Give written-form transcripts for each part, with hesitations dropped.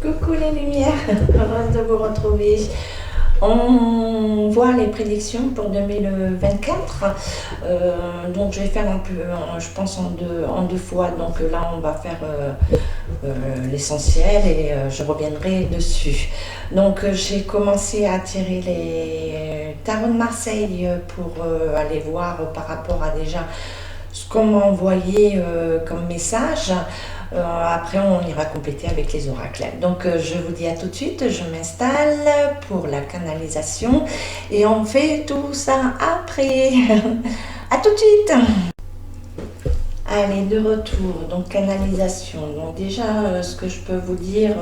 Coucou les lumières, heureuse de vous retrouver. On voit les prédictions pour 2024. Donc je vais faire un peu, je pense en deux fois. Donc là on va faire l'essentiel et je reviendrai dessus. Donc j'ai commencé à tirer les tarots de Marseille pour aller voir par rapport à déjà ce qu'on m'a envoyé comme message. Après, on ira compléter avec les oracles. Donc, je vous dis à tout de suite. Je m'installe pour la canalisation et on fait tout ça après. À tout de suite. Allez, de retour. Donc, canalisation. Donc, déjà, ce que je peux vous dire,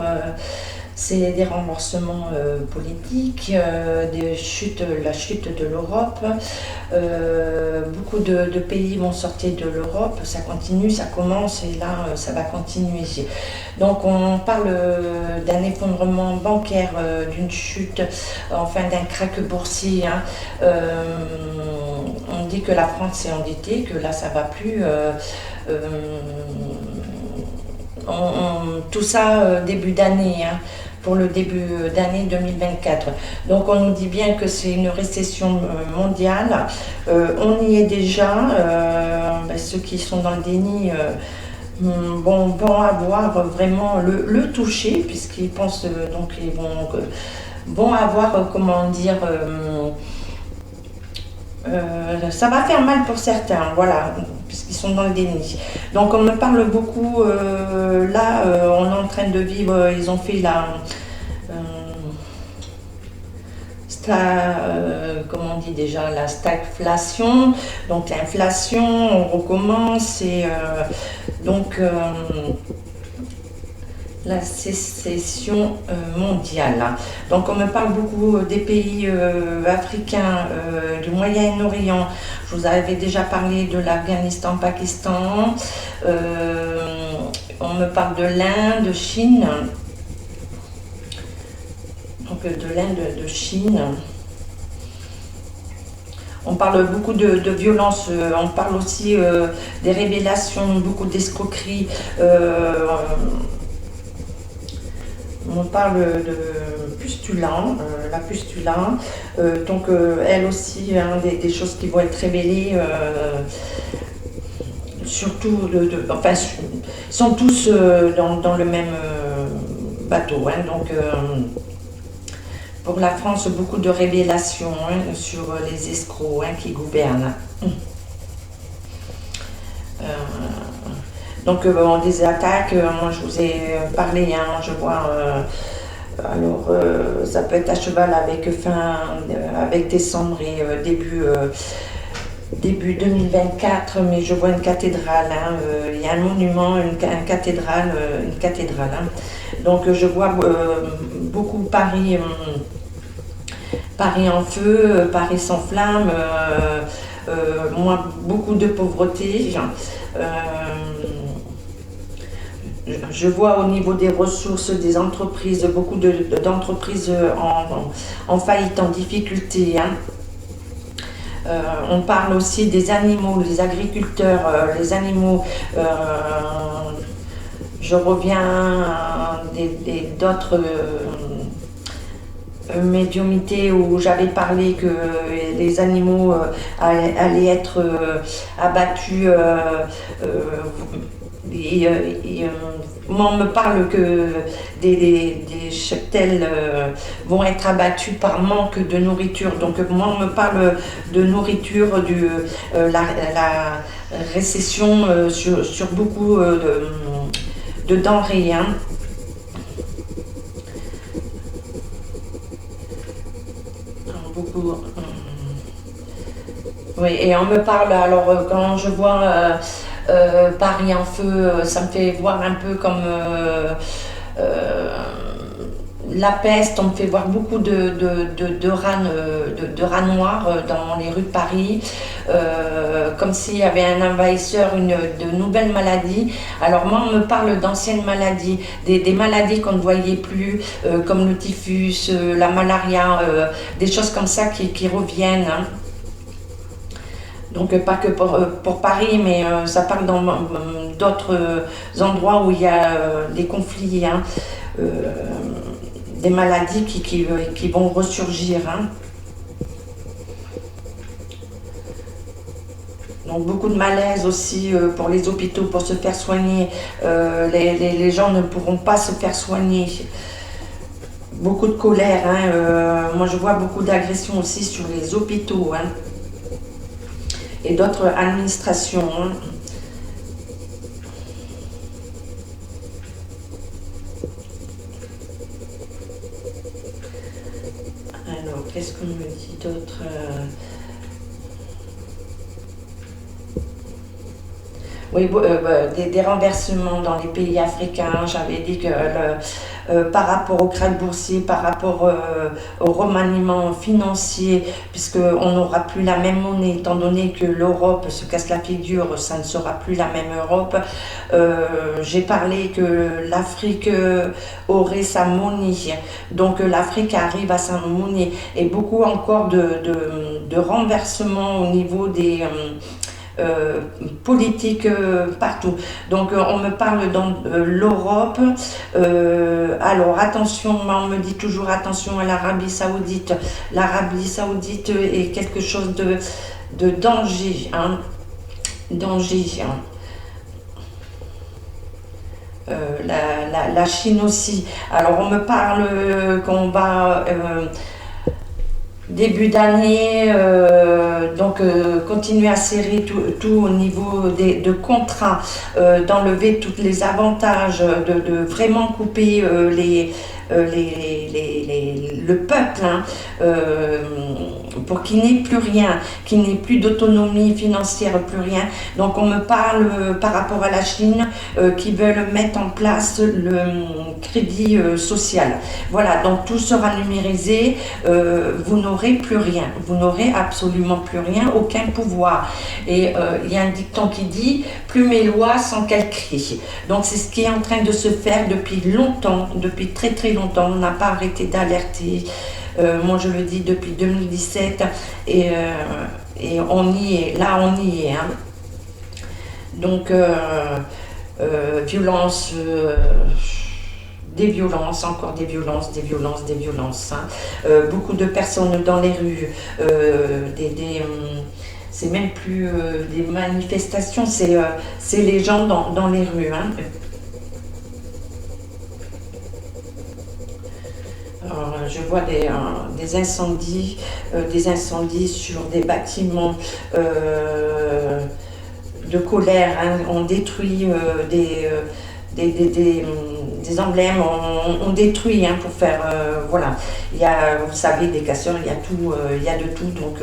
c'est des renversements politiques, la chute de l'Europe. Beaucoup de pays vont sortir de l'Europe, ça continue, ça commence et là ça va continuer. Donc on parle d'un effondrement bancaire, d'une chute, enfin d'un krach boursier. On dit que la France s'est endettée, que là ça va plus. Tout ça début d'année. Pour le début d'année 2024. Donc on nous dit bien que c'est une récession mondiale. On y est déjà. Ceux qui sont dans le déni vont avoir vraiment le toucher, puisqu'ils pensent donc ils vont avoir, comment dire, ça va faire mal pour certains, voilà, puisqu'ils sont dans le déni. Donc on me parle beaucoup, là on est en train de vivre, ils ont fait comment on dit déjà, la stagflation, donc l'inflation, on recommence et donc la sécession mondiale. Donc on me parle beaucoup des pays africains, du Moyen-Orient. Je vous avais déjà parlé de l'Afghanistan, Pakistan. On me parle de l'Inde, de Chine. Donc de l'Inde, de Chine. On parle beaucoup de violence, on parle aussi des révélations, beaucoup d'escroqueries. On parle de pustulant, la pustula, donc elle aussi, des choses qui vont être révélées, surtout, enfin, ils sont tous dans le même bateau, donc pour la France, beaucoup de révélations sur les escrocs qui gouvernent. Donc des attaques, moi je vous ai parlé, je vois, alors ça peut être à cheval avec décembre et début 2024, mais je vois une cathédrale, il y a un monument, une cathédrale. Donc je vois beaucoup Paris en feu, Paris s'enflamme, moi beaucoup de pauvreté. Je vois au niveau des ressources des entreprises, beaucoup d'entreprises en faillite, en difficulté. On parle aussi des animaux, des agriculteurs, les animaux. Je reviens d'autres médiumnités où j'avais parlé que les animaux allaient être abattus. Moi, on me parle que des cheptels vont être abattus par manque de nourriture. Donc, moi, on me parle de nourriture, la récession sur beaucoup de denrées. Beaucoup. Oui, et on me parle, alors quand je vois Paris en feu, ça me fait voir un peu comme la peste. On me fait voir beaucoup de rats noirs dans les rues de Paris, comme s'il y avait un envahisseur, de nouvelles maladies. Alors moi on me parle d'anciennes maladies, des maladies qu'on ne voyait plus, comme le typhus, la malaria, des choses comme ça qui reviennent. Donc pas que pour Paris, mais ça parle dans d'autres endroits où il y a des conflits. des maladies qui vont ressurgir. Hein. Donc beaucoup de malaise aussi pour les hôpitaux pour se faire soigner. Les gens ne pourront pas se faire soigner. Beaucoup de colère. Hein. Moi je vois beaucoup d'agressions aussi sur les hôpitaux hein. Et d'autres administrations. Hein. Alors qu'est-ce qu'on me dit d'autre Oui, des renversements dans les pays africains. J'avais dit que par rapport au krach boursier, par rapport au remaniement financier, puisqu'on n'aura plus la même monnaie, étant donné que l'Europe se casse la figure, ça ne sera plus la même Europe. J'ai parlé que l'Afrique aurait sa monnaie, donc l'Afrique arrive à sa monnaie, et beaucoup encore de renversements au niveau des politique partout. Donc on me parle dans l'Europe. Alors attention, on me dit toujours attention à l'Arabie Saoudite. L'Arabie Saoudite est quelque chose de danger. Hein. Danger. Hein. La Chine aussi. Alors on me parle qu'on va début d'année, continuer à serrer tout au niveau de contrats, d'enlever tous les avantages, de vraiment couper le peuple, hein, pour qu'il n'ait plus rien, qu'il n'ait plus d'autonomie financière, plus rien. Donc on me parle par rapport à la Chine qui veulent mettre en place le crédit social. Voilà, donc tout sera numérisé, vous n'aurez plus rien, vous n'aurez absolument plus rien, aucun pouvoir. Et il y a un dicton qui dit « plus mes lois sans qu'elles crient ». Donc c'est ce qui est en train de se faire depuis longtemps, depuis très très longtemps. On n'a pas arrêté d'alerter. Moi je le dis depuis 2017 et on y est, là on y est. Hein. Donc violence, des violences, encore des violences, des violences, des violences. Hein. Beaucoup de personnes dans les rues, c'est même plus des manifestations, c'est les gens dans les rues. Hein. Alors, je vois des incendies sur des bâtiments de colère. Hein. On détruit des emblèmes, on détruit hein, pour faire, voilà. Il y a, vous savez, des casseurs, il y a tout, il y a de tout, donc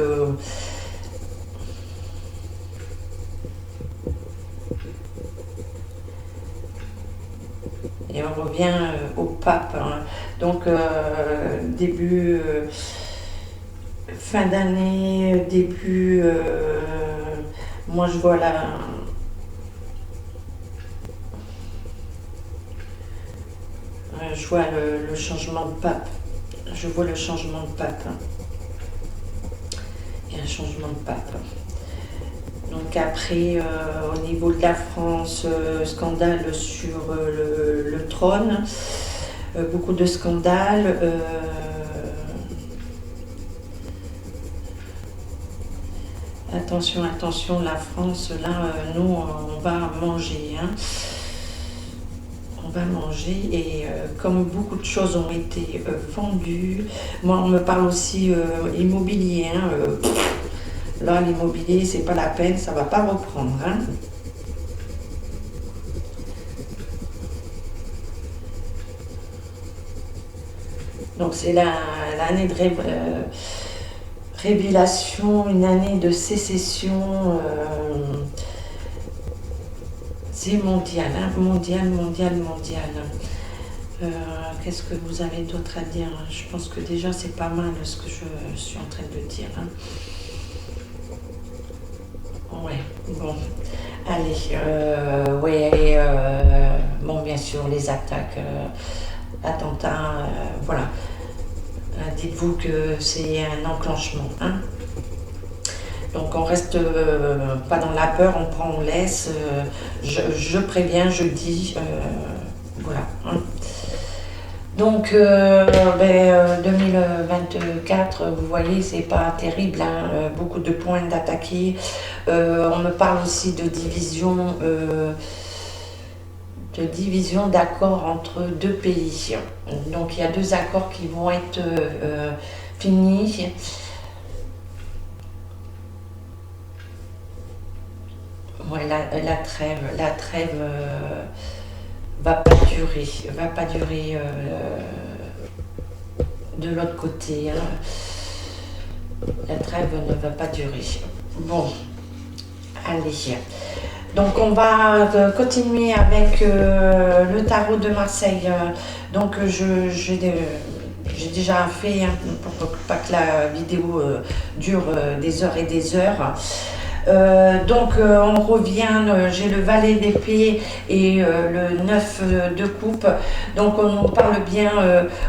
et on revient au pape. Hein. Donc début, fin d'année, début, moi je vois là. Je vois le changement de pape. Je vois le changement de pape. Il y a un changement de pape. Donc après, au niveau de la France, scandale sur le trône. Beaucoup de scandales. Attention, attention, la France, là, nous, on va manger. Hein. On va manger et comme beaucoup de choses ont été vendues, moi on me parle aussi immobilier. Hein, là, l'immobilier, c'est pas la peine, ça va pas reprendre. Hein. Donc c'est l'année de révélation, une année de sécession. C'est mondial, hein, mondial. Qu'est-ce que vous avez d'autre à dire? Je pense que déjà c'est pas mal ce que je suis en train de dire. Hein. Ouais, bon. Allez, ouais, bon, bien sûr, les attaques, attentats, voilà. Dites-vous que c'est un enclenchement. Hein. Donc on reste pas dans la peur, on prend, on laisse. Je préviens, je dis, voilà. Hein. Donc 2024, vous voyez, c'est pas terrible, hein, beaucoup de points d'attaquer. On me parle aussi de division d'accords entre deux pays. Donc il y a deux accords qui vont être finis. Ouais, la trêve va pas durer de l'autre côté, hein. La trêve ne va pas durer. Bon, allez. Donc on va continuer avec le tarot de Marseille. Donc j'ai déjà fait, hein, pour pas que la vidéo dure des heures et des heures. On revient, j'ai le valet d'épée et le 9 de coupe. Donc on nous parle bien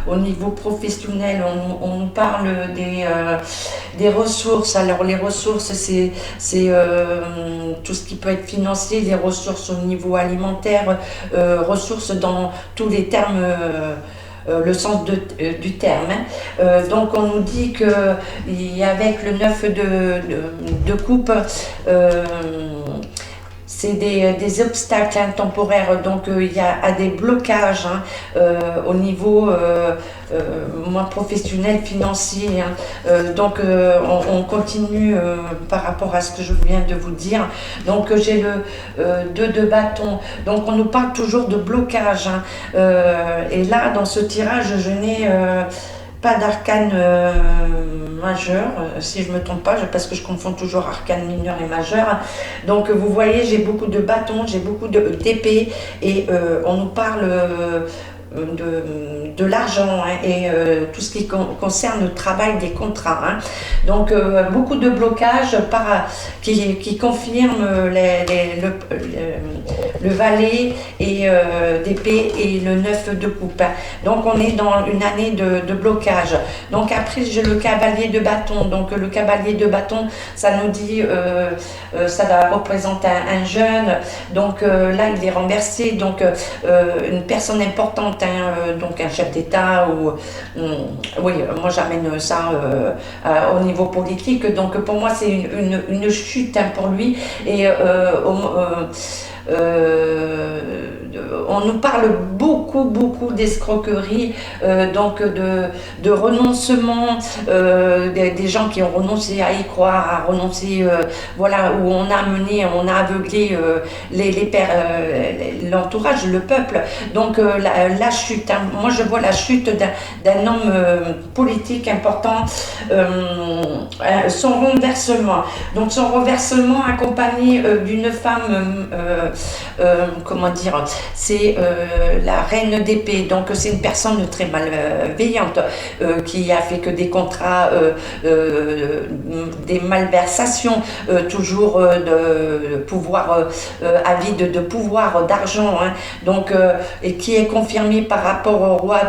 au niveau professionnel, on nous parle des ressources. Alors les ressources, c'est tout ce qui peut être financier, les ressources au niveau alimentaire, ressources dans tous les termes, le sens du terme, hein. Donc on nous dit que avec le 9 de coupe, c'est des obstacles, hein, temporaires. Donc il y a des blocages, hein, au niveau moins professionnel, financier, hein. On continue par rapport à ce que je viens de vous dire. Donc j'ai le 2 de bâton. Donc on nous parle toujours de blocage, hein. Et là, dans ce tirage, je n'ai pas d'arcane majeur, si je ne me trompe pas, parce que je confonds toujours arcane mineur et majeur. Donc vous voyez, j'ai beaucoup de bâtons, j'ai beaucoup d'épées, et on nous parle de l'argent, hein, et tout ce qui concerne le travail des contrats, hein. Donc beaucoup de blocages qui confirment le valet et d'épée et le 9 de coupe, hein. Donc on est dans une année de blocage. Donc après j'ai le cavalier de bâton. Donc le cavalier de bâton, ça nous dit ça représente un jeune. Donc là il est renversé, donc une personne importante, hein, donc un chef d'État, ou oui, moi j'amène ça au niveau politique. Donc pour moi c'est une chute, hein, pour lui. Et on nous parle beaucoup d'escroquerie, donc de renoncement, des gens qui ont renoncé à y croire, à renoncer, voilà, où on a aveuglé l'entourage, le peuple. Donc la chute, hein, moi je vois la chute d'un homme politique important, son renversement. Donc son renversement accompagné d'une femme, comment dire, c'est la reine d'épée. Donc c'est une personne très malveillante, qui a fait que des contrats, des malversations, toujours de pouvoir, avide de pouvoir, d'argent, hein. Donc et qui est confirmé par rapport au roi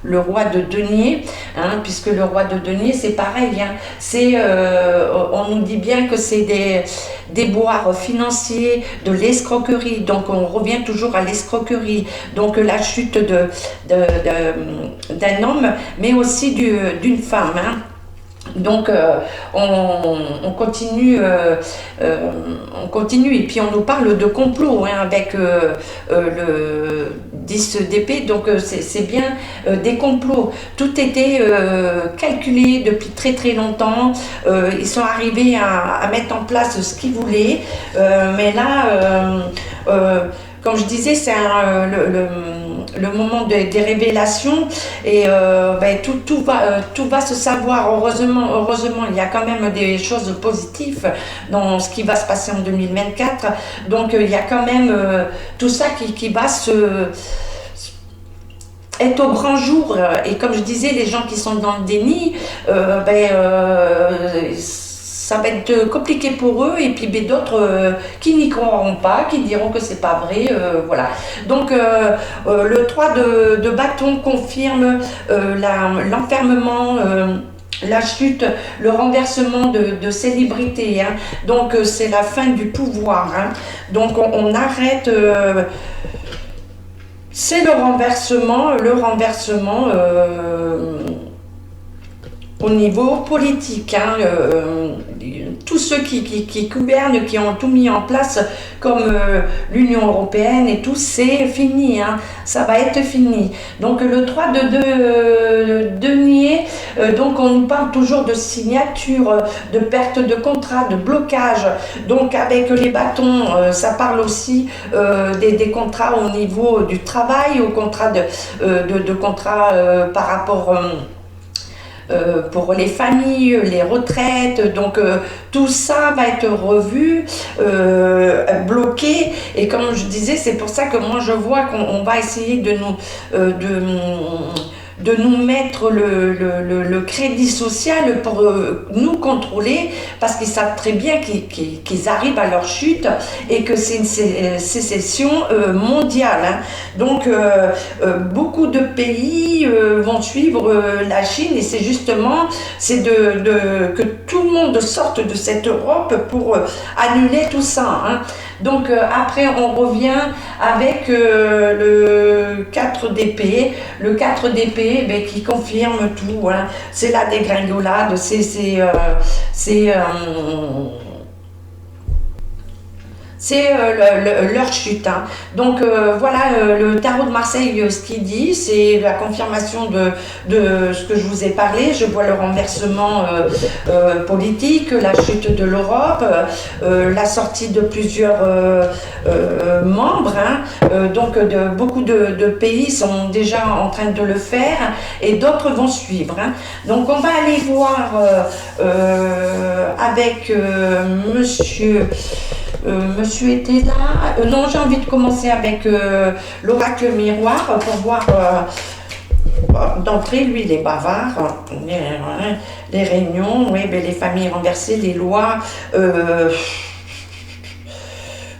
le roi de denier, hein, puisque le roi de denier c'est pareil, hein, on nous dit bien que c'est des déboires financiers, de l'escroquerie. Donc on revient toujours à l'escroquerie, donc la chute d'un homme, mais aussi d'une femme, hein. Donc on continue, et puis on nous parle de complot, hein, avec le 10 d'épée. Donc c'est bien des complots. Tout était calculé depuis très longtemps. Ils sont arrivés à mettre en place ce qu'ils voulaient, mais là, comme je disais, c'est le moment des révélations, et tout va se savoir. Heureusement, il y a quand même des choses positives dans ce qui va se passer en 2024. Donc il y a quand même tout ça qui va être au grand jour. Et comme je disais, les gens qui sont dans le déni, ça va être compliqué pour eux, et puis d'autres qui n'y croiront pas, qui diront que c'est pas vrai, voilà. Donc le 3 de bâton confirme l'enfermement, la chute, le renversement de célébrité, hein. Donc c'est la fin du pouvoir, hein. Donc on arrête c'est le renversement au niveau politique. Hein, tous ceux qui gouvernent, qui ont tout mis en place, comme l'Union européenne et tout, c'est fini. Hein, ça va être fini. Donc le 3 de denier, donc on nous parle toujours de signature, de perte de contrat, de blocage. Donc avec les bâtons, ça parle aussi des contrats au niveau du travail, au contrat de contrats par rapport pour les familles, les retraites, donc tout ça va être revu, bloqué, et comme je disais, c'est pour ça que moi je vois qu'on va essayer de nous mettre le crédit social pour nous contrôler, parce qu'ils savent très bien qu'ils arrivent à leur chute et que c'est une sécession mondiale. Hein. Donc beaucoup de pays vont suivre la Chine, et c'est justement que tout le monde sorte de cette Europe pour annuler tout ça. Hein. Donc après on revient avec le 4 d'épée. Le 4 d'épée qui confirme tout. Hein. C'est la dégringolade, c'est leur chute. Hein. Donc voilà le tarot de Marseille, ce qu'il dit, c'est la confirmation de ce que je vous ai parlé. Je vois le renversement politique, la chute de l'Europe, la sortie de plusieurs membres. Hein. Donc beaucoup de pays sont déjà en train de le faire, et d'autres vont suivre. Hein. Donc on va aller voir avec monsieur était là. Non, j'ai envie de commencer avec l'oracle miroir pour voir. D'entrée, lui, il est bavard. Les réunions, oui, les familles renversées, les lois.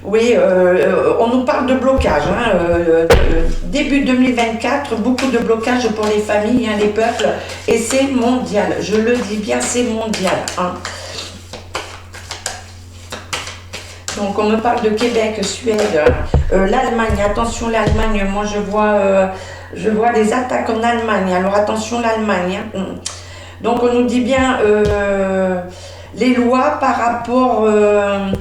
Oui, on nous parle de blocage. Hein, début 2024, beaucoup de blocages pour les familles, hein, les peuples, et c'est mondial. Je le dis bien, c'est mondial. Hein. Donc on me parle de Québec, Suède, l'Allemagne. Attention l'Allemagne, moi je vois des attaques en Allemagne. Alors attention l'Allemagne. Hein. Donc on nous dit bien les lois par rapport à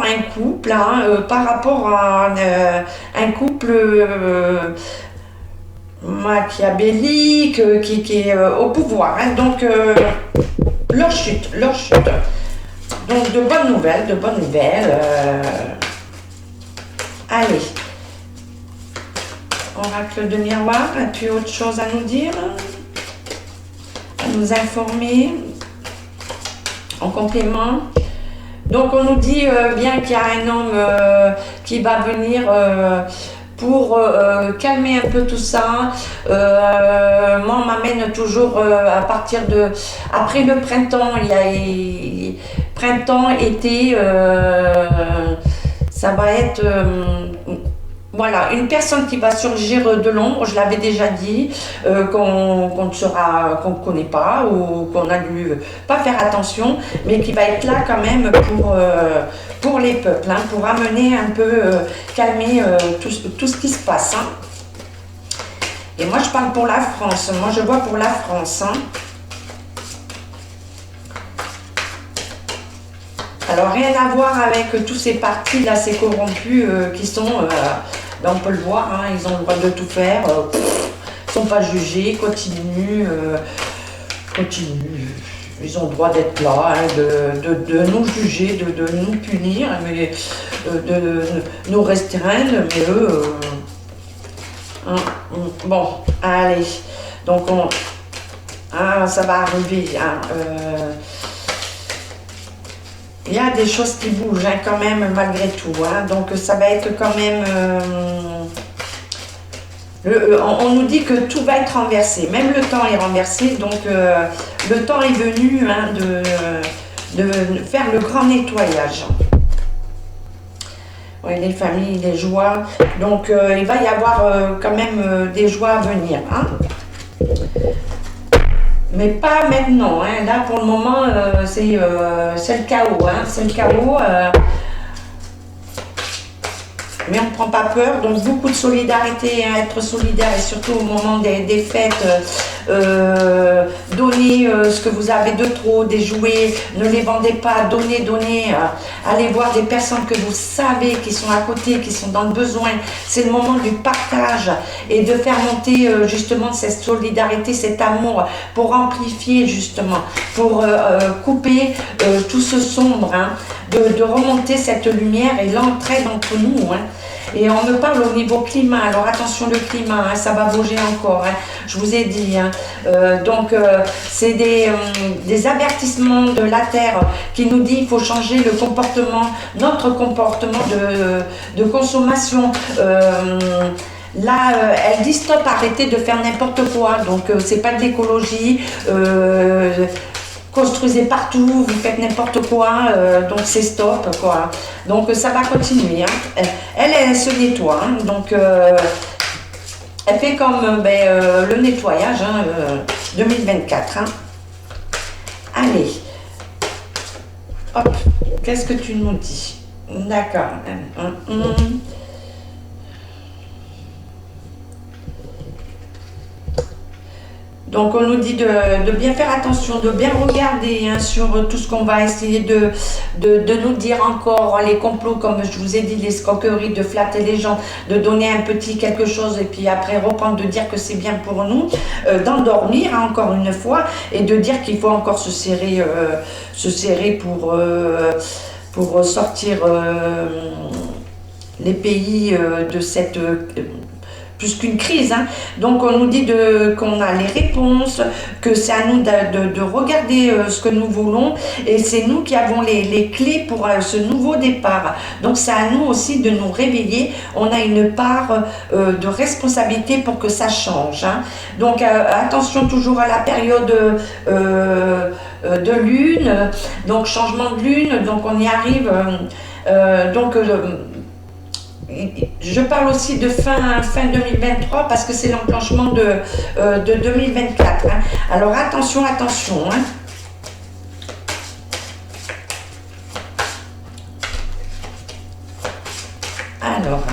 un couple, hein, par rapport à un couple machiavélique qui est au pouvoir. Hein. Donc leur chute. Donc de bonnes nouvelles. Allez. Oracle de miroir, as-tu autre chose à nous dire? À nous informer? En complément? Donc on nous dit bien qu'il y a un homme qui va venir pour calmer un peu tout ça. Moi on m'amène toujours à partir après le printemps, il y a printemps, été, ça va être voilà, une personne qui va surgir de l'ombre, je l'avais déjà dit, qu'on ne connaît pas, ou qu'on a dû pas faire attention, mais qui va être là quand même pour les peuples, hein, pour amener un peu, calmer tout ce qui se passe. Hein. Et moi je parle pour la France, moi je vois pour la France. Hein. Alors rien à voir avec tous ces partis là, ces corrompus qui sont, on peut le voir, hein, ils ont le droit de tout faire, ils sont pas jugés, continuent, ils ont le droit d'être là, hein, de nous juger, de nous punir, mais de nous restreindre, mais eux, bon, allez, donc ça va arriver, hein, il y a des choses qui bougent hein, quand même malgré tout. Hein, donc ça va être quand même... on nous dit que tout va être renversé. Même le temps est renversé. Donc le temps est venu hein, de faire le grand nettoyage. Oui, les familles, les joies. Donc il va y avoir quand même des joies à venir. Hein. Mais pas maintenant, hein. Là pour le moment c'est le chaos, hein. C'est le chaos. mais on ne prend pas peur. Donc beaucoup de solidarité, hein, être solidaire et surtout au moment des fêtes, donnez ce que vous avez de trop, des jouets, ne les vendez pas, donnez, allez voir des personnes que vous savez qui sont à côté, qui sont dans le besoin. C'est le moment du partage et de faire monter justement cette solidarité, cet amour pour amplifier justement, pour couper tout ce sombre, hein, de remonter cette lumière et l'entraide entre nous. Hein. Et on me parle au niveau climat, alors attention le climat, hein, ça va bouger encore, hein, je vous ai dit. Hein. C'est des avertissements de la Terre qui nous dit qu'il faut changer le comportement, notre comportement de consommation. Là, elle dit stop, arrêtez de faire n'importe quoi, donc c'est pas de l'écologie. Construisez partout, vous faites n'importe quoi, donc c'est stop quoi. Donc ça va continuer. Hein. Elle se nettoie, hein, donc elle fait comme le nettoyage, hein, 2024. Hein. Allez, hop, qu'est-ce que tu nous dis? D'accord. Donc on nous dit de bien faire attention, de bien regarder, hein, sur tout ce qu'on va essayer de nous dire encore, les complots, comme je vous ai dit, les escroqueries, de flatter les gens, de donner un petit quelque chose et puis après reprendre, de dire que c'est bien pour nous, d'endormir, hein, encore une fois, et de dire qu'il faut encore se serrer pour sortir les pays de cette... plus qu'une crise, hein. Donc on nous dit qu'on a les réponses, que c'est à nous de regarder ce que nous voulons et c'est nous qui avons les clés pour ce nouveau départ. Donc c'est à nous aussi de nous réveiller, on a une part de responsabilité pour que ça change. Hein. Donc attention toujours à la période de lune, donc changement de lune, donc on y arrive. Je parle aussi de fin 2023 parce que c'est l'enclenchement de 2024. Hein. Alors attention. Hein. Alors,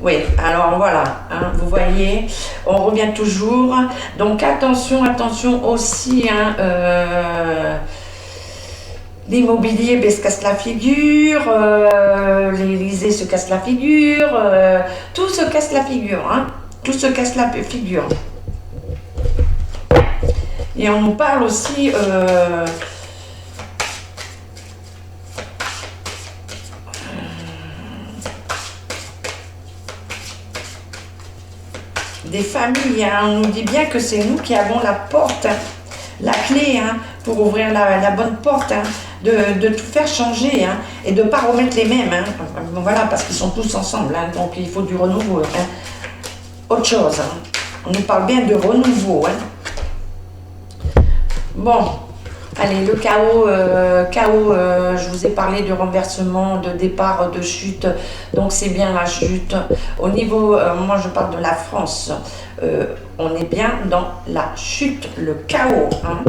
oui, alors voilà, hein, vous voyez, on revient toujours. Donc attention aussi. Hein, l'immobilier se casse la figure, l'Élysée se casse la figure, tout se casse la figure, hein, tout se casse la figure. Et on nous parle aussi des familles, hein, on nous dit bien que c'est nous qui avons la porte, hein, la clé, hein, pour ouvrir la bonne porte, hein, de tout faire changer, hein, et de ne pas remettre les mêmes. Hein. Voilà, parce qu'ils sont tous ensemble, hein, donc il faut du renouveau. Hein. Autre chose, hein. On nous parle bien de renouveau. Hein. Bon, allez, le chaos, je vous ai parlé de renversement, de départ, de chute, donc c'est bien la chute. Au niveau, moi je parle de la France, on est bien dans la chute, le chaos. Hein.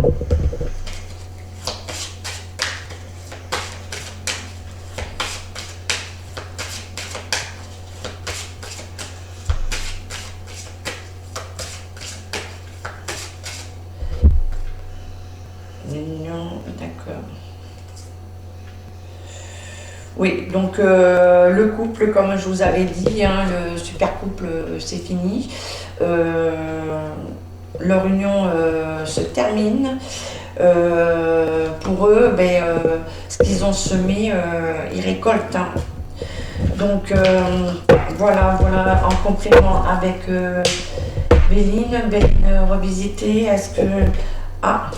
D'accord. Oui, donc le couple, comme je vous avais dit, hein, le super couple, c'est fini. Leur union se termine. Pour eux, ce qu'ils ont semé, ils récoltent. Hein. Donc voilà, en complément avec Béline revisitée. Est-ce que... Ah,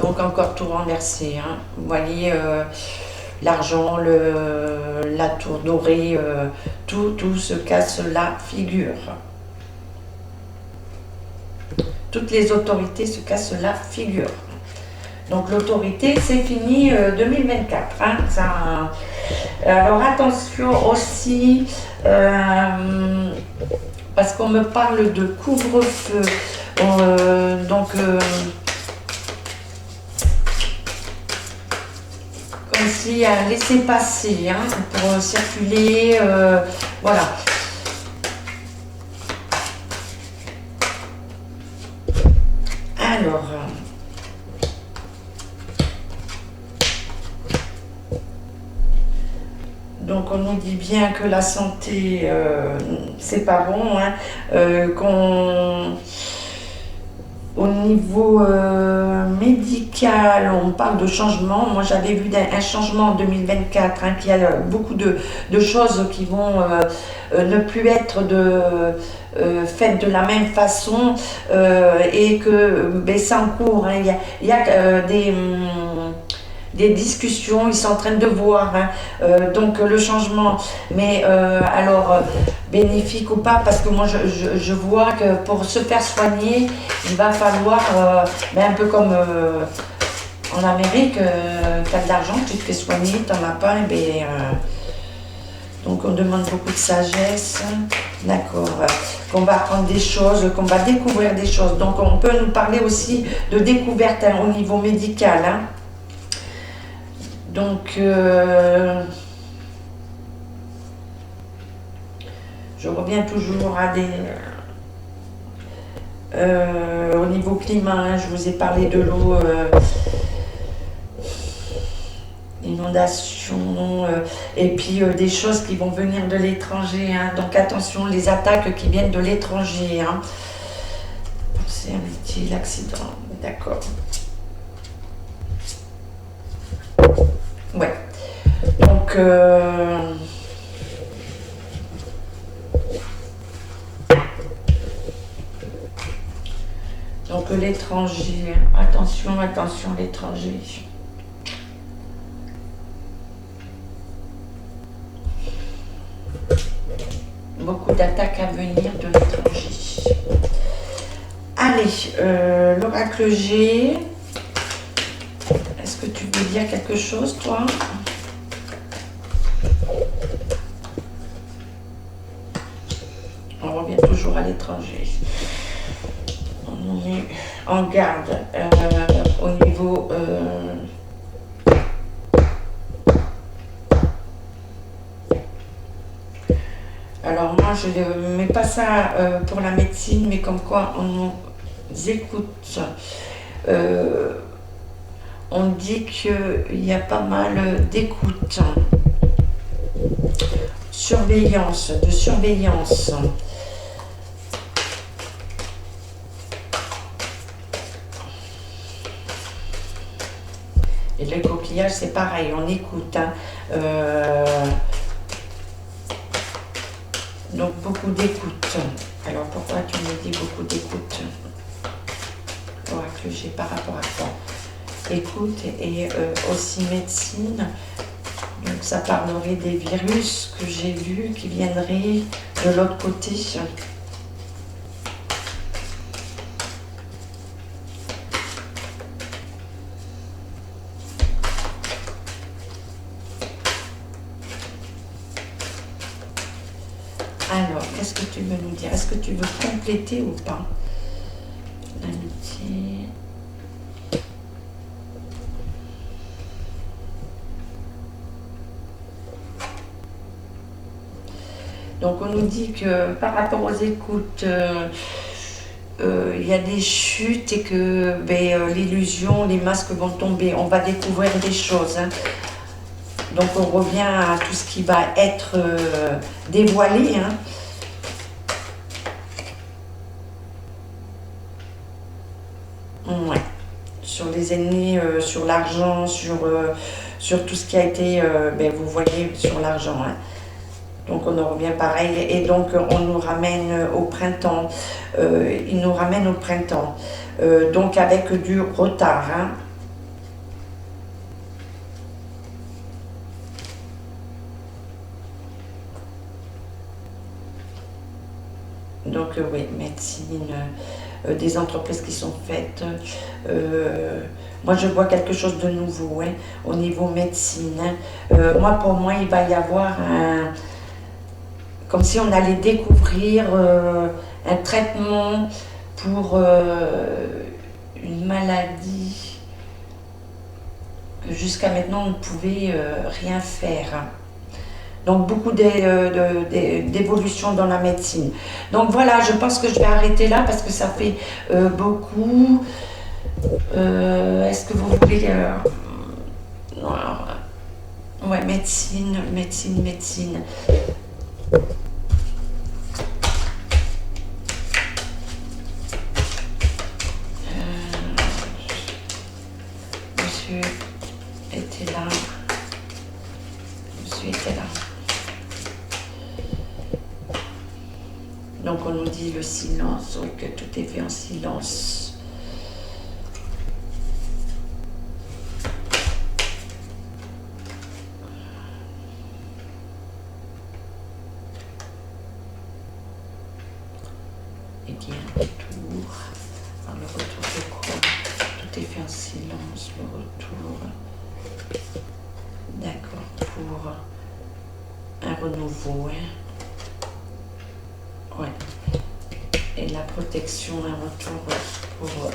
donc encore tout renversé, hein. Vous voyez, l'argent, la tour dorée, tout se casse la figure. Toutes les autorités se cassent la figure. Donc l'autorité, c'est fini 2024. Hein, ça... Alors attention aussi, parce qu'on me parle de couvre-feu. Donc, comme si à laisser passer, hein, pour circuler, voilà. Alors, donc on nous dit bien que la santé, c'est pas bon, hein, au niveau médical, on parle de changement. Moi, j'avais vu un changement en 2024, hein, qu'il y a beaucoup de choses qui vont ne plus être faites de la même façon, et que c'est en cours. Hein. Il y a des discussions, ils sont en train de voir, hein, donc le changement, mais alors bénéfique ou pas, parce que moi je vois que pour se faire soigner, il va falloir, un peu comme en Amérique, tu as de l'argent, tu te fais soigner, tu n'en as pas, donc on demande beaucoup de sagesse, d'accord, qu'on va apprendre des choses, qu'on va découvrir des choses, donc on peut nous parler aussi de découverte, hein, au niveau médical, hein. Donc, je reviens toujours à au niveau climat, hein, je vous ai parlé de l'eau, inondation, et puis des choses qui vont venir de l'étranger, hein. Donc attention, les attaques qui viennent de l'étranger, hein. C'est éviter l'accident, d'accord. Ouais. Donc l'étranger, attention, attention l'étranger. Beaucoup d'attaques à venir de l'étranger. Allez, l'oracle G. Est-ce que tu veux dire quelque chose, toi? On revient toujours à l'étranger. On est en garde au niveau... Alors moi, je ne mets pas ça pour la médecine, mais comme quoi on nous écoute. On dit qu'il y a pas mal d'écoute, surveillance, de surveillance. Et le coquillage, c'est pareil, on écoute, hein. Donc beaucoup d'écoute. Alors pourquoi tu me dis beaucoup d'écoute? Oracle G, par rapport à quoi? Écoute et aussi médecine. Donc ça parlerait des virus que j'ai vus qui viendraient de l'autre côté. Alors, qu'est-ce que tu veux nous dire? Est-ce que tu veux compléter ou pas? L'amitié. Donc on nous dit que par rapport aux écoutes, il y a des chutes et que l'illusion, les masques vont tomber. On va découvrir des choses, hein. Donc on revient à tout ce qui va être dévoilé, hein. Ouais. Sur les ennemis, sur l'argent, sur tout ce qui a été, vous voyez, sur l'argent, hein. Donc on en revient pareil, et donc on nous ramène au printemps, il nous ramène au printemps, donc avec du retard, hein. Donc oui, médecine, des entreprises qui sont faites, moi je vois quelque chose de nouveau, hein, au niveau médecine, hein. Pour moi il va y avoir comme si on allait découvrir un traitement pour une maladie que jusqu'à maintenant on ne pouvait rien faire. Donc beaucoup d'évolution dans la médecine. Donc voilà, je pense que je vais arrêter là parce que ça fait beaucoup. Est-ce que vous voulez... non, alors, ouais, médecine. Monsieur était là. Monsieur était là. Donc on nous dit le silence, oui, que tout est fait en silence. Et qu'il y a un retour. Alors le retour de quoi? Tout est fait en silence, le retour. D'accord, pour un renouveau, hein. Ouais. Et la protection, un retour pour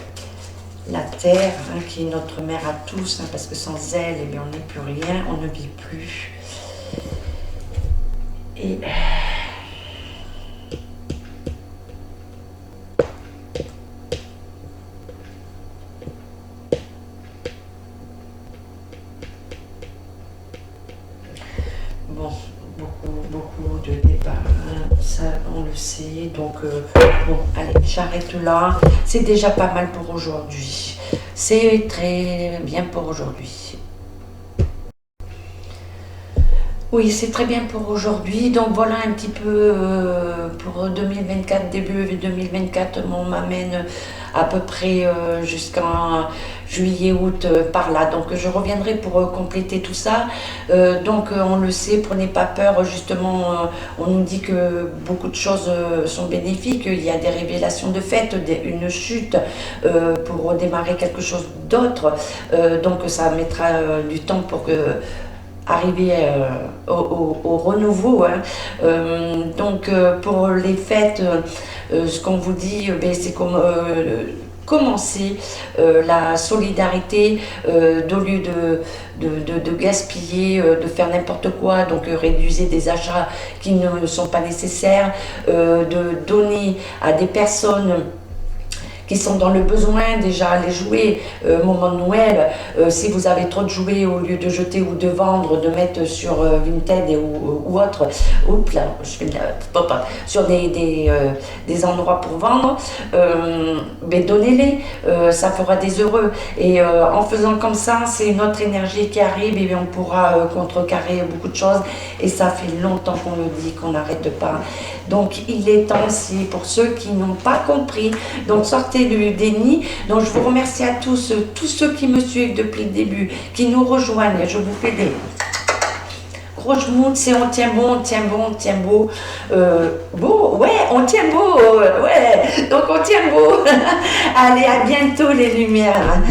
la terre, hein, qui est notre mère à tous, hein, parce que sans elle, eh bien, on n'est plus rien, on ne vit plus. Et bon, beaucoup de débats, hein, ça on le sait, donc bon, allez, j'arrête là, c'est déjà pas mal pour aujourd'hui, c'est très bien pour aujourd'hui. Oui, c'est très bien pour aujourd'hui. Donc voilà un petit peu pour 2024, début 2024, on m'amène à peu près jusqu'en juillet, août, par là. Donc je reviendrai pour compléter tout ça. Donc on le sait, prenez pas peur, justement, on nous dit que beaucoup de choses sont bénéfiques. Il y a des révélations de fait, une chute pour démarrer quelque chose d'autre. Donc ça mettra du temps pour que arriver au renouveau, hein. Donc pour les fêtes, ce qu'on vous dit, c'est comme commencer la solidarité, au lieu de gaspiller, de faire n'importe quoi, donc réduisez des achats qui ne sont pas nécessaires, de donner à des personnes qui sont dans le besoin, déjà les jouets, moment de Noël, si vous avez trop de jouets, au lieu de jeter ou de vendre, de mettre sur Vinted ou autre, oups là, je fais sur des endroits pour vendre, ben donnez-les, ça fera des heureux. Et en faisant comme ça, c'est une autre énergie qui arrive et on pourra contrecarrer beaucoup de choses. Et ça fait longtemps qu'on le dit, qu'on n'arrête pas. Donc il est temps aussi pour ceux qui n'ont pas compris. Donc sortez du déni. Donc je vous remercie à tous ceux qui me suivent depuis le début, qui nous rejoignent. Je vous fais des gros schmoutes, c'est on tient bon, on tient bon, on tient beau. Beau, ouais, on tient beau, ouais, donc on tient beau. Allez, à bientôt les lumières.